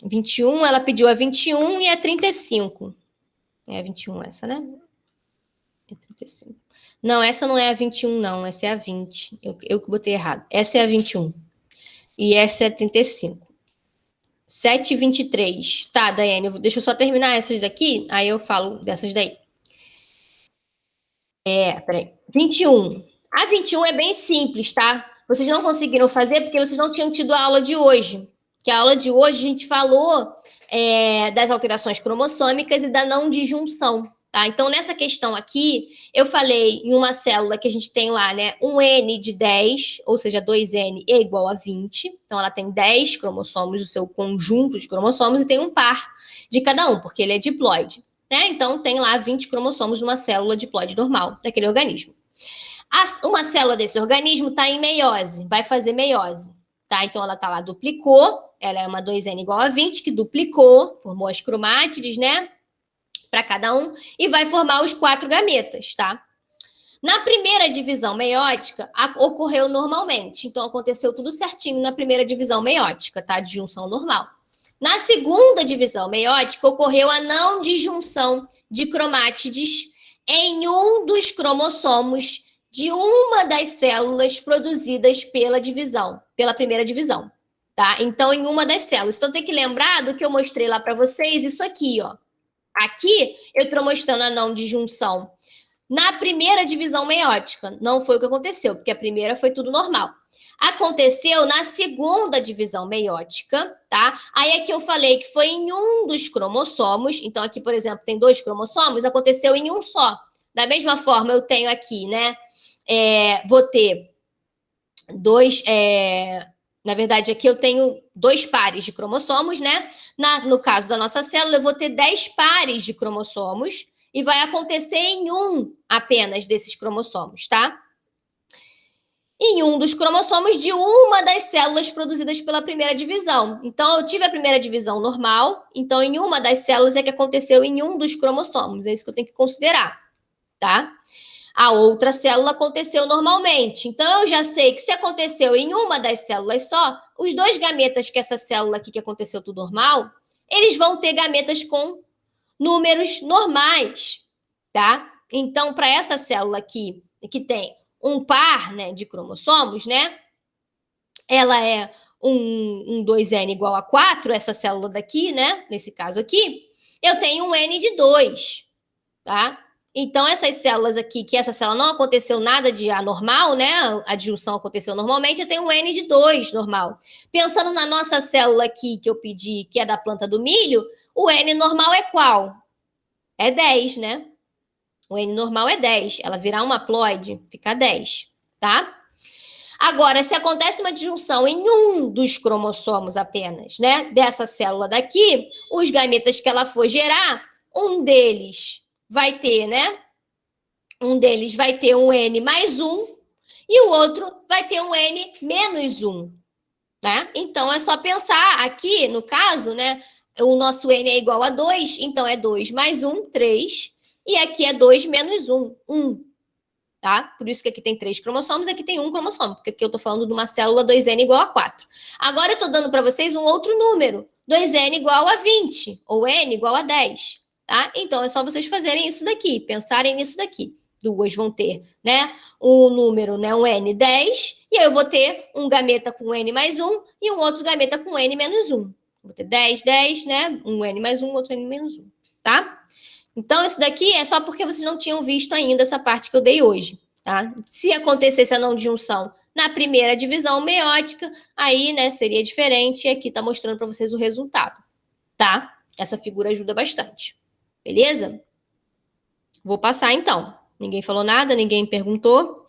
21, ela pediu a 21 e a 35. É a 21 essa, né? É 35. Não, essa não é a 21, não. Essa é a 20. Eu que botei errado. Essa é a 21. E essa é a 35. 7 e 23. Tá, Daiane, deixa eu só terminar essas daqui, aí eu falo dessas daí. Peraí. 21. A 21 é bem simples, tá? Vocês não conseguiram fazer porque vocês não tinham tido a aula de hoje. Que a aula de hoje a gente falou das alterações cromossômicas e da não disjunção, tá? Então, nessa questão aqui, eu falei em uma célula que a gente tem lá, né? Um N de 10, ou seja, 2N é igual a 20. Então, ela tem 10 cromossomos, o seu conjunto de cromossomos, e tem um par de cada um, porque ele é diploide. Né? Então, tem lá 20 cromossomos numa célula diploide normal daquele organismo. Uma célula desse organismo está em meiose, vai fazer meiose. Tá? Então, ela está lá, duplicou, ela é uma 2N igual a 20, que duplicou, formou as cromátides, né? Para cada um, e vai formar os 4 gametas, tá? Na primeira divisão meiótica, ocorreu normalmente. Então, aconteceu tudo certinho na primeira divisão meiótica, tá? Disjunção normal. Na segunda divisão meiótica, ocorreu a não disjunção de cromátides em um dos cromossomos de uma das células produzidas pela primeira divisão, tá? Então, em uma das células. Então, tem que lembrar do que eu mostrei lá para vocês, isso aqui, ó. Aqui, eu estou mostrando a não disjunção na primeira divisão meiótica. Não foi o que aconteceu, porque a primeira foi tudo normal. Aconteceu na segunda divisão meiótica, tá? Aí aqui eu falei que foi em um dos cromossomos. Então, aqui, por exemplo, tem 2 cromossomos, aconteceu em um só. Da mesma forma, eu tenho aqui, né? Vou ter 2... na verdade, aqui eu tenho 2 pares de cromossomos, né? No caso da nossa célula, eu vou ter 10 pares de cromossomos e vai acontecer em um apenas desses cromossomos, tá? Em um dos cromossomos de uma das células produzidas pela primeira divisão. Então, eu tive a primeira divisão normal, então em uma das células é que aconteceu em um dos cromossomos, é isso que eu tenho que considerar, tá? A outra célula aconteceu normalmente. Então, eu já sei que se aconteceu em uma das células só, os 2 gametas que essa célula aqui que aconteceu tudo normal, eles vão ter gametas com números normais, tá? Então, para essa célula aqui, que tem um par, né, de cromossomos, né? Ela é um 2N igual a 4, essa célula daqui, né? Nesse caso aqui, eu tenho um N de 2, tá? Então, essas células aqui, que essa célula não aconteceu nada de anormal, né? A disjunção aconteceu normalmente, eu tenho um N de 2 normal. Pensando na nossa célula aqui, que eu pedi, que é da planta do milho, o N normal é qual? É 10, né? O N normal é 10. Ela virar uma haploide, fica 10, tá? Agora, se acontece uma disjunção em um dos cromossomos apenas, né? Dessa célula daqui, os gametas que ela for gerar, um deles vai ter, né? Um deles vai ter um N mais 1 e o outro vai ter um N menos 1, né? Então, é só pensar aqui, no caso, né? O nosso N é igual a 2, então é 2 mais 1, 3. E aqui é 2 menos 1, 1. Tá? Por isso que aqui tem 3 cromossomos, aqui tem 1 cromossomo, porque aqui eu tô falando de uma célula 2N igual a 4. Agora eu tô dando para vocês um outro número, 2N igual a 20, ou N igual a 10, tá? Então é só vocês fazerem isso daqui, pensarem nisso daqui. Duas vão ter, né, um número, né, um N 10, e aí eu vou ter um gameta com N mais 1 e um outro gameta com N menos 1. Vou ter 10, 10, né, um N mais 1, outro N menos 1, tá? Então, isso daqui é só porque vocês não tinham visto ainda essa parte que eu dei hoje, tá? Se acontecesse a não disjunção na primeira divisão meiótica, aí, né, seria diferente, e aqui tá mostrando para vocês o resultado, tá? Essa figura ajuda bastante, beleza? Vou passar, então. Ninguém falou nada, ninguém perguntou.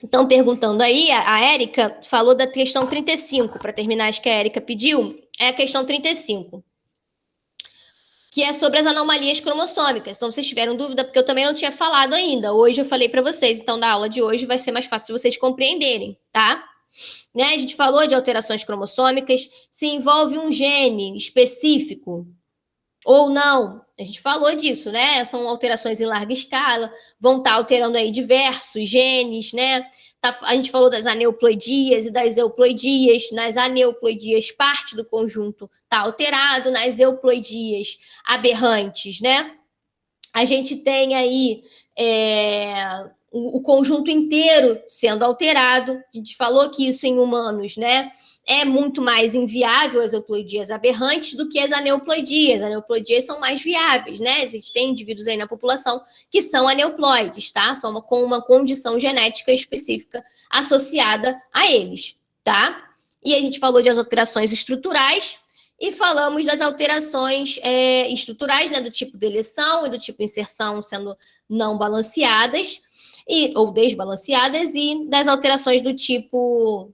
Então, perguntando aí, a Érica falou da questão 35, para terminar, acho que a Érica pediu, é a questão 35, que é sobre as anomalias cromossômicas. Então, vocês tiveram dúvida, porque eu também não tinha falado ainda. Hoje eu falei para vocês, então, da aula de hoje vai ser mais fácil de vocês compreenderem, tá? Né? A gente falou de alterações cromossômicas, se envolve um gene específico ou não. A gente falou disso, né? São alterações em larga escala, vão estar alterando aí diversos genes, né? A gente falou das aneuploidias e das euploidias. Nas aneuploidias, parte do conjunto está alterado, nas euploidias aberrantes, né? A gente tem aí o conjunto inteiro sendo alterado. A gente falou que isso em humanos, né? É muito mais inviável as euploidias aberrantes do que as aneuploidias. As aneuploidias são mais viáveis, né? A gente tem indivíduos aí na população que são aneuploides, tá? Só com uma condição genética específica associada a eles, tá? E a gente falou das alterações estruturais e falamos das alterações estruturais, né? Do tipo deleção e do tipo inserção sendo não balanceadas ou desbalanceadas, e das alterações do tipo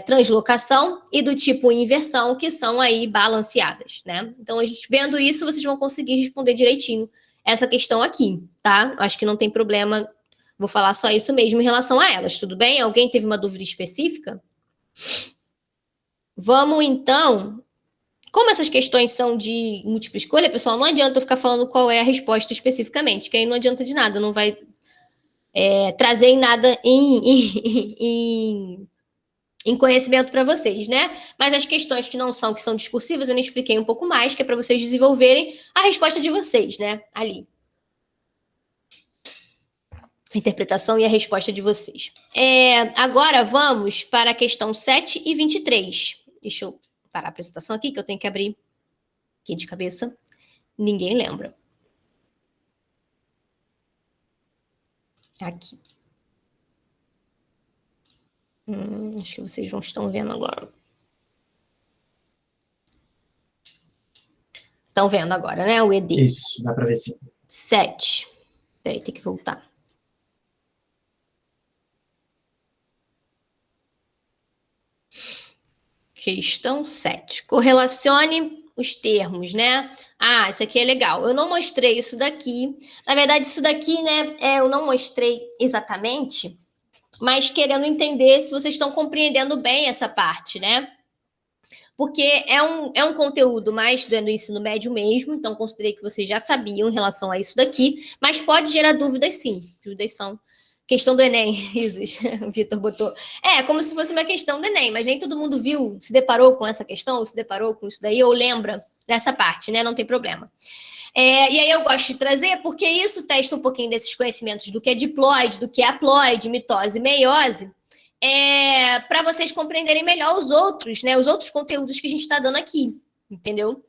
translocação e do tipo inversão, que são aí balanceadas, né? Então, a gente vendo isso, vocês vão conseguir responder direitinho essa questão aqui, tá? Acho que não tem problema, vou falar só isso mesmo em relação a elas, tudo bem? Alguém teve uma dúvida específica? Vamos, então... Como essas questões são de múltipla escolha, pessoal, não adianta eu ficar falando qual é a resposta especificamente, que aí não adianta de nada, não vai trazer em nada em conhecimento para vocês, né? Mas as questões que não são, que são discursivas, eu nem expliquei um pouco mais, que é para vocês desenvolverem a resposta de vocês, né? Ali. A interpretação e a resposta de vocês. Agora vamos para a questão 7 e 23. Deixa eu parar a apresentação aqui, que eu tenho que abrir aqui de cabeça. Ninguém lembra. Aqui. Acho que vocês estão vendo agora. Estão vendo agora, né? O ED. Isso, dá para ver sim. 7. Peraí, tem que voltar. Questão 7. Correlacione os termos, né? Ah, isso aqui é legal. Eu não mostrei isso daqui. Na verdade, isso daqui, né? Eu não mostrei exatamente, mas querendo entender se vocês estão compreendendo bem essa parte, né? Porque é um conteúdo mais do ensino médio mesmo, então considerei que vocês já sabiam em relação a isso daqui, mas pode gerar dúvidas sim. Dúvidas são questão do Enem, Isis, o Vitor botou. Como se fosse uma questão do Enem, mas nem todo mundo viu, se deparou com essa questão, ou se deparou com isso daí, ou lembra dessa parte, né? Não tem problema. E aí eu gosto de trazer, porque isso testa um pouquinho desses conhecimentos do que é diploide, do que é haploide, mitose e meiose, para vocês compreenderem melhor os outros, né? Os outros conteúdos que a gente está dando aqui, entendeu?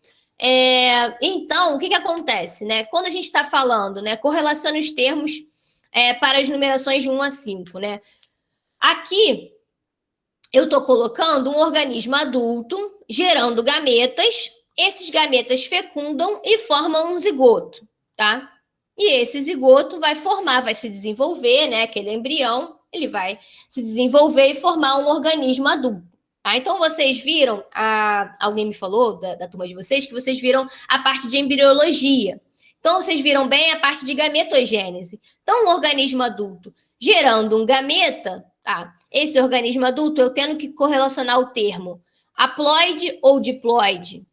Então, o que acontece, né? Quando a gente está falando, né? Correlaciona os termos para as numerações de 1 a 5, né? Aqui, eu estou colocando um organismo adulto gerando gametas. Esses gametas fecundam e formam um zigoto, tá? E esse zigoto vai se desenvolver, né? Aquele embrião, ele vai se desenvolver e formar um organismo adulto. Tá? Então, vocês viram, alguém me falou, da turma de vocês, que vocês viram a parte de embriologia. Então, vocês viram bem a parte de gametogênese. Então, um organismo adulto gerando um gameta, tá? Esse organismo adulto, eu tendo que correlacionar o termo haploide ou diploide.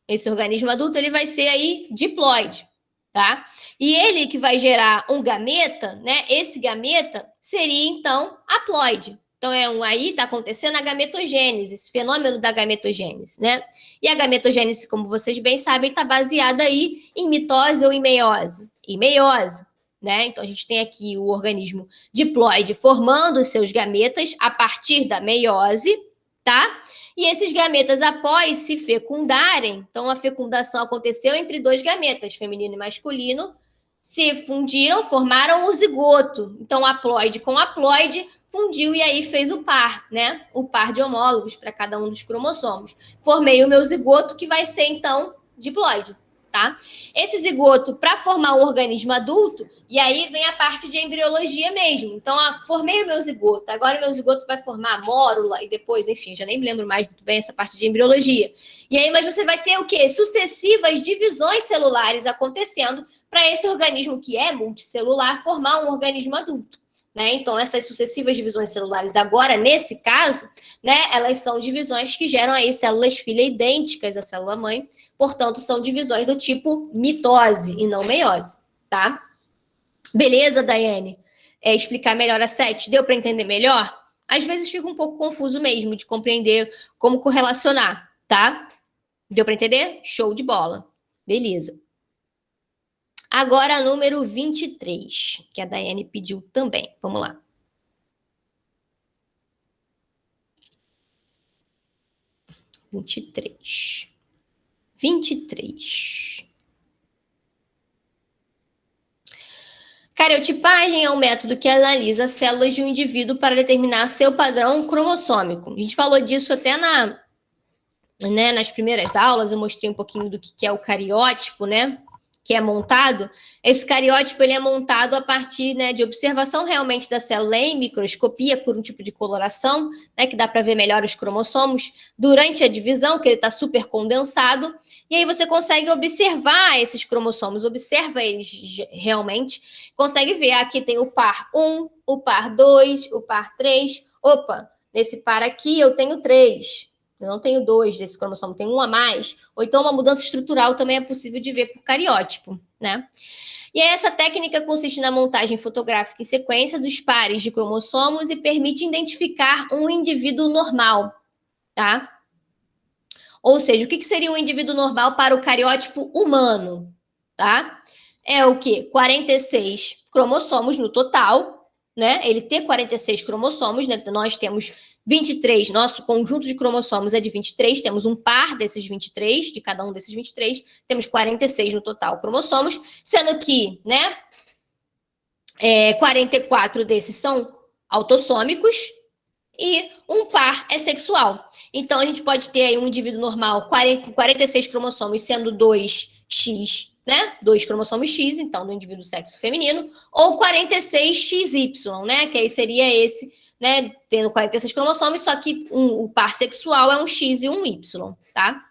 Esse organismo adulto, ele vai ser aí diploide, tá? E ele que vai gerar um gameta, né? Esse gameta seria, então, haploide. Então, aí está acontecendo a gametogênese, esse fenômeno da gametogênese, né? E a gametogênese, como vocês bem sabem, está baseada aí em mitose ou em meiose? Em meiose, né? Então, a gente tem aqui o organismo diploide formando os seus gametas a partir da meiose, tá? E esses gametas, após se fecundarem, então a fecundação aconteceu entre 2 gametas, feminino e masculino, se fundiram, formaram o zigoto. Então, haploide com haploide fundiu e aí fez o par, né? O par de homólogos para cada um dos cromossomos. Formei o meu zigoto, que vai ser, então, diploide, tá? Esse zigoto, para formar um organismo adulto, e aí vem a parte de embriologia mesmo. Então, formei o meu zigoto, agora o meu zigoto vai formar a mórula e depois, enfim, já nem me lembro mais muito bem essa parte de embriologia. E aí, mas você vai ter o quê? Sucessivas divisões celulares acontecendo para esse organismo que é multicelular formar um organismo adulto. Né? Então, essas sucessivas divisões celulares, agora, nesse caso, né, elas são divisões que geram aí células filha idênticas à célula mãe, portanto, são divisões do tipo mitose e não meiose, tá? Beleza, Daiane? Explicar melhor a 7, deu para entender melhor? Às vezes fica um pouco confuso mesmo de compreender como correlacionar, tá? Deu para entender? Show de bola. Beleza. Agora, número 23, que a Daiane pediu também. Vamos lá. Vinte e três. Cariotipagem é um método que analisa células de um indivíduo para determinar seu padrão cromossômico. A gente falou disso até nas primeiras aulas, eu mostrei um pouquinho do que é o cariótipo, né? Que é montado. Esse cariótipo ele é montado a partir, né, de observação realmente da célula em microscopia por um tipo de coloração, né, que dá para ver melhor os cromossomos durante a divisão, que ele está super condensado, e aí você consegue observar esses cromossomos, observa eles realmente, consegue ver, aqui tem o par 1, o par 2, o par 3, opa, nesse par aqui eu tenho 3, eu não tenho 2 desse cromossomo, tenho 1 a mais. Ou então uma mudança estrutural também é possível de ver por cariótipo, né? E aí essa técnica consiste na montagem fotográfica em sequência dos pares de cromossomos e permite identificar um indivíduo normal, tá? Ou seja, o que seria um indivíduo normal para o cariótipo humano, tá? É o quê? 46 cromossomos no total, né? Ele ter 46 cromossomos, né? Nós temos 23, nosso conjunto de cromossomos é de 23, temos um par desses 23, de cada um desses 23, temos 46 no total cromossomos, sendo que, né, 44 desses são autossômicos e um par é sexual. Então, a gente pode ter aí um indivíduo normal com 46 cromossomos, sendo 2X, né, 2 cromossomos X, então, do indivíduo sexo feminino, ou 46XY, né, que aí seria esse, né, tendo 46 cromossomos, só que o par sexual é um X e um Y, tá?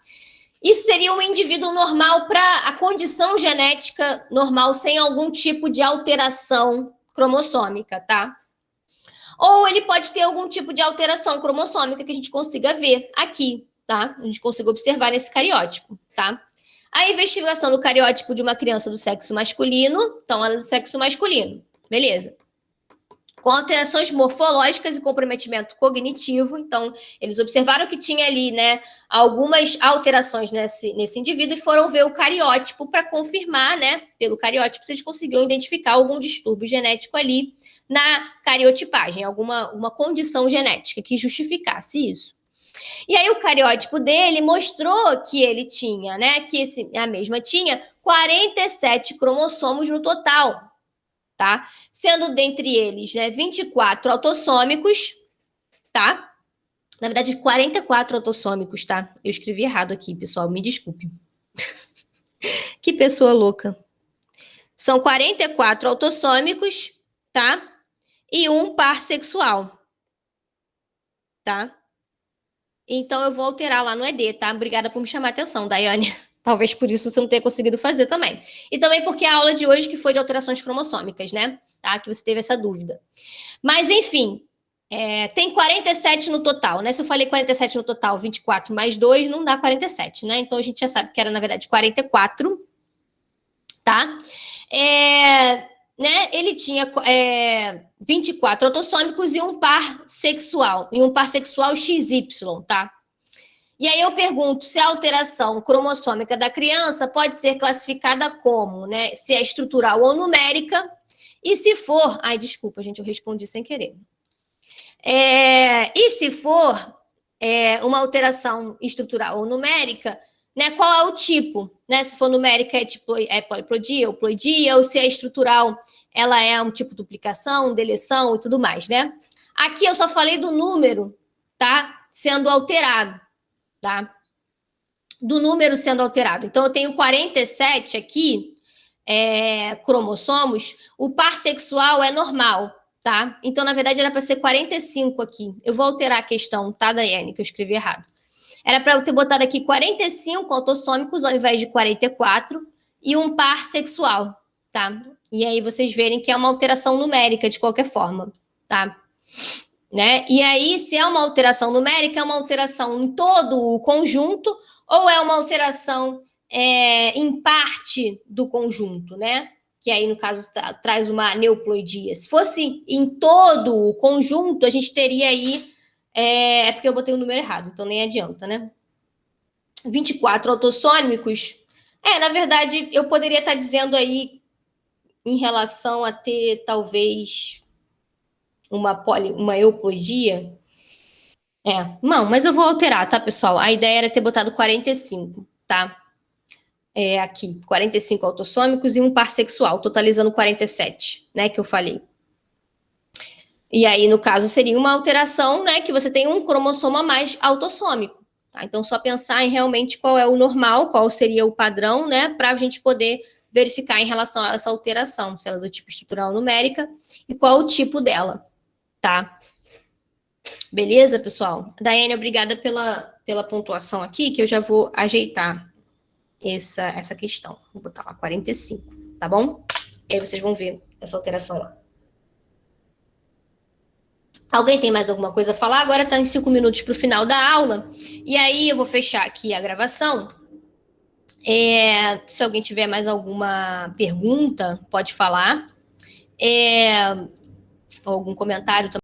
Isso seria um indivíduo normal para a condição genética normal, sem algum tipo de alteração cromossômica, tá? Ou ele pode ter algum tipo de alteração cromossômica que a gente consiga ver aqui, tá? A gente consiga observar nesse cariótipo, tá? A investigação do cariótipo de uma criança do sexo masculino, então ela é do sexo masculino, beleza. Com alterações morfológicas e comprometimento cognitivo, então eles observaram que tinha ali, né, algumas alterações nesse indivíduo e foram ver o cariótipo para confirmar, né, pelo cariótipo, se eles conseguiam identificar algum distúrbio genético ali na cariotipagem, uma condição genética que justificasse isso. E aí o cariótipo dele mostrou que ele tinha, né, que a mesma tinha 47 cromossomos no total, tá? Sendo dentre eles, né, 24 autossômicos, tá? Na verdade, 44 autossômicos, tá? Eu escrevi errado aqui, pessoal, me desculpe. Que pessoa louca. São 44 autossômicos, tá? E um par sexual, tá? Então, eu vou alterar lá no ED, tá? Obrigada por me chamar a atenção, Daiane. Talvez por isso você não tenha conseguido fazer também. E também porque a aula de hoje que foi de alterações cromossômicas, né? Tá? Que você teve essa dúvida. Mas, enfim, tem 47 no total, né? Se eu falei 47 no total, 24 mais 2, não dá 47, né? Então, a gente já sabe que era, na verdade, 44, tá? Né? Ele tinha 24 autossômicos e um par sexual XY, tá? E aí eu pergunto se a alteração cromossômica da criança pode ser classificada como, né? Se é estrutural ou numérica. E se for... Ai, desculpa, gente, eu respondi sem querer. E se for uma alteração estrutural ou numérica, né? Qual é o tipo? Né? Se for numérica, é poliploidia ou ploidia, ou se é estrutural, ela é um tipo de duplicação, deleção e tudo mais, né? Aqui eu só falei do número, tá? Sendo alterado, tá? Do número sendo alterado. Então, eu tenho 47 aqui, cromossomos. O par sexual é normal, tá? Então, na verdade, era para ser 45 aqui. Eu vou alterar a questão, tá, Daiane, que eu escrevi errado. Era para eu ter botado aqui 45 autossômicos ao invés de 44 e um par sexual, tá? E aí vocês verem que é uma alteração numérica de qualquer forma, tá? Né? E aí, se é uma alteração numérica, é uma alteração em todo o conjunto ou é uma alteração em parte do conjunto, né? Que aí, no caso, traz uma aneuploidia. Se fosse em todo o conjunto, a gente teria aí... É porque eu botei o número errado, então nem adianta, né? 24 autossômicos. Na verdade, eu poderia estar dizendo aí em relação a ter, talvez, uma euploidia. Não, mas eu vou alterar, tá, pessoal? A ideia era ter botado 45, tá? Aqui, 45 autossômicos e um par sexual, totalizando 47, né, que eu falei. E aí, no caso, seria uma alteração, né, que você tem um cromossomo a mais autossômico. Tá? Então, só pensar em realmente qual é o normal, qual seria o padrão, né, para a gente poder verificar em relação a essa alteração, se ela é do tipo estrutural numérica e qual o tipo dela, tá? Beleza, pessoal? Daiane, obrigada pela pontuação aqui, que eu já vou ajeitar essa questão. Vou botar lá 45, tá bom? E aí vocês vão ver essa alteração lá. Alguém tem mais alguma coisa a falar? Agora está em 5 minutos para o final da aula. E aí eu vou fechar aqui a gravação. Se alguém tiver mais alguma pergunta, pode falar. Algum comentário também.